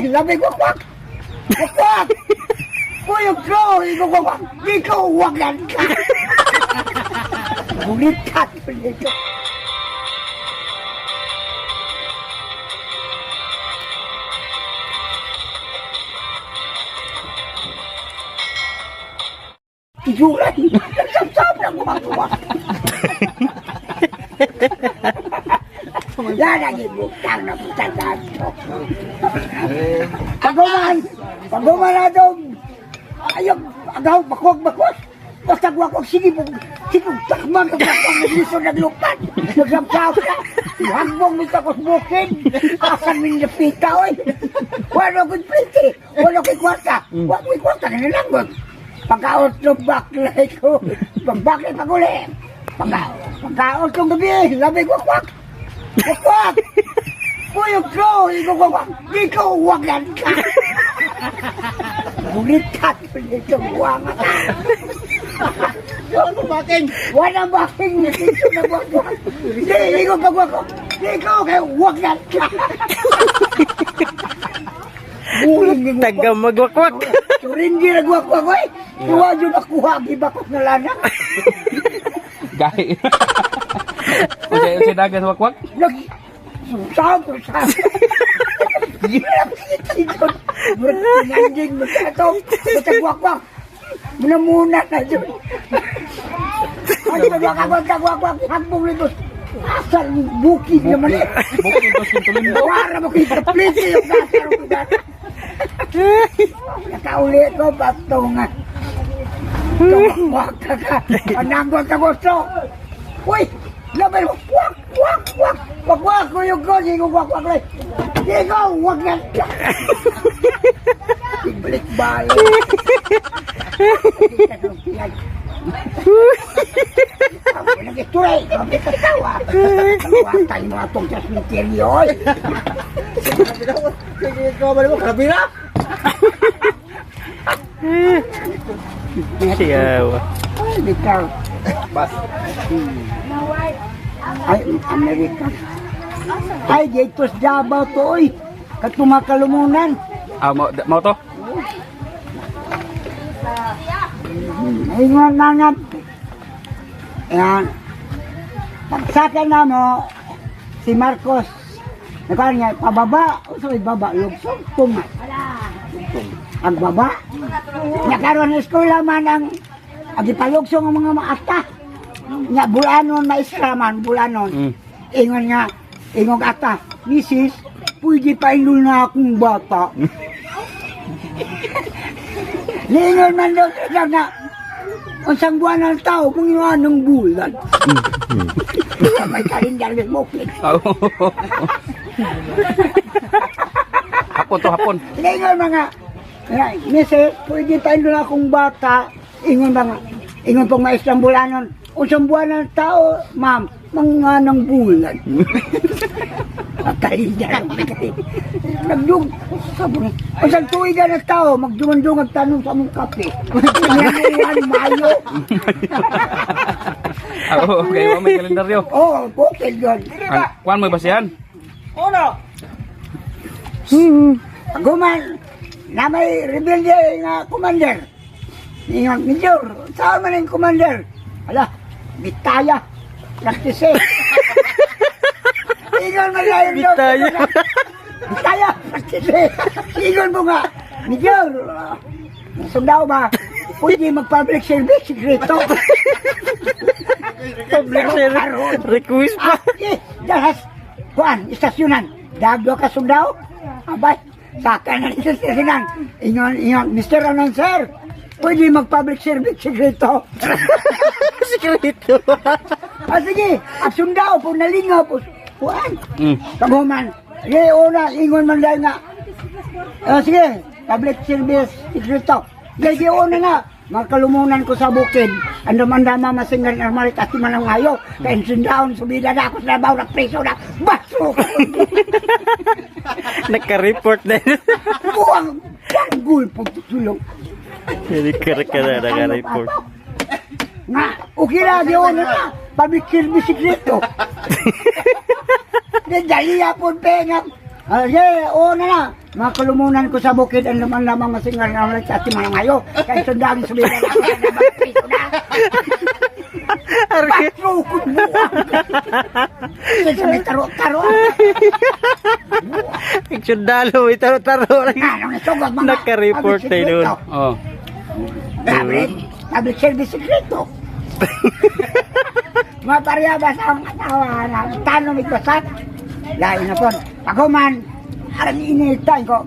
labi wakwak! Wakwak! Kuyog ko! Ikaw wakwak! Ikaw wagan ka! Bulitat! Bulitat! Tijuran! Nagsasab na wakwak! Yan ang ibutang na putasan ko. Paguman na doon. Ayaw, agaw, bakwag. Basta wakwag, sige takman ka wakwag na liso naglupan. Nagsamsaw ka. Ihangbong mi kakos bukid. Asan min napita, oy. Wala ko'y pliti. Wala ko'y kwarta. Wala ko'y kwarta na nilanggod. Pagkaot ng baklay ko. Pagbaklay paguli. Pagkaot ng gabi. Labi wakwag. Wakwag! Kuyog ko! Ikaw wagan ka! Bulitat! Ikaw wagan ka! Walang baking! Walang baking! Ikaw na wakwag! Ikaw pagwag! Ikaw kayo wagan ka! Taga magwakwak! Surin di nagwakwag ko eh! Tuwa yun nakuha! Ibakot na lana! Gahi! Unsay dagan wakwak? Saan. Pinanjing mo sa ito. Matagwakwak. Muna na dyan. Ano ba kagwakwak? Hakbong nito. Asal bukid naman eh. Bukid to sin tulindo. Wala mo kita plite yung gasar ko dati. Nakauli ko patungan. Wakwak ka. Pananggot ka gusto. Uy! Labay mo, wakwak ko yung gosi ko wakwak rin. Ikaw, wag yan ka. Ibalik balik. Ako nag-isturay, kami katawa. Watay mo atong sa cemeteryo. Ikaw ba naman, kabira? Siyaw. Ay, bitaw. Bas. Ay, Amerika. Ay, dito sa Davao to, oy. Katumakalumunan. Mau to? Ay, nga. Ayan. Pagsaka na mo, si Marcos, nagkaroon niya, pababa. O so, ibaba, lugsong, tunga. Ang baba. Nagkaroon ng eskola man ang agipalugsong ang mga maata. Nga bulanon maestra bulanon. Ingon ata, Mrs. Pwede pa indul na akong bata. Ningon man doon na unsang buwan ng tao kung yun ng bulan. May kalendar ng bukid. Hapon. Ningon mga Mrs. Pwede pa indul na akong bata. Ingon pong maestrang bulanon. Unsang buwan ng tao, ma'am, mga ng bulan. Kalendar ang pagkain. Nagdung, sabi niya, unsang tuwigan ng tao, magdungan-dungan tanong sa mong kape. Ngayon, Mayo. Okay, may kalendaryo. Oo, bukid yun. Kuan mo basihan? Uno. Guman, na may rebelde nga commander. Ingon, Major, saan man yung commander? Ala, Bitaya. Praktise. Ingon man lang yung Bitaya, praktise. Ingon mo nga, Major, sundao ba? Pwede mag-public service, sekreto. Public service request pa. Dahas, kuan, istasyonan. Dagdo ka sundao? Abay, saka na rin sa istasyonan. Ingon, Mr. Announcer, pwede mag-public service, sekreto. Sekreto. Sige, at sundao po, nalingaw po. Kuan, kaguman. Sige, una, ingon man dahil nga. Sige, public service, sekreto. Sige, una nga. Magkalumunan ko sa bukid. Andam-andama masinggan ng malit at manang ngayo. Kaya sundahon, subida na ako sa labaw na preso na. Baso! Naka-report na yun. Buwang panggul po tutulong. Hindi ka na naka-report. Nga, okay na, di una na. Public service sekreto. Dali po pengang. Sige, una na. Mga kalumunan ko sa bukid ang lamang masingal na ulit sa ating mga ngayo. Kaya sundang sulitan ako na nabatay ko na. Patro ko buwag. Kasi may taro-taro. Sundalo, itaro-taro lang. Anong nasugod mga Naka-report tayo doon. Oh. Public service secreto. Mga paryabas ang katawa na tanong ito sa lain na po. Paguman, harang initain ko.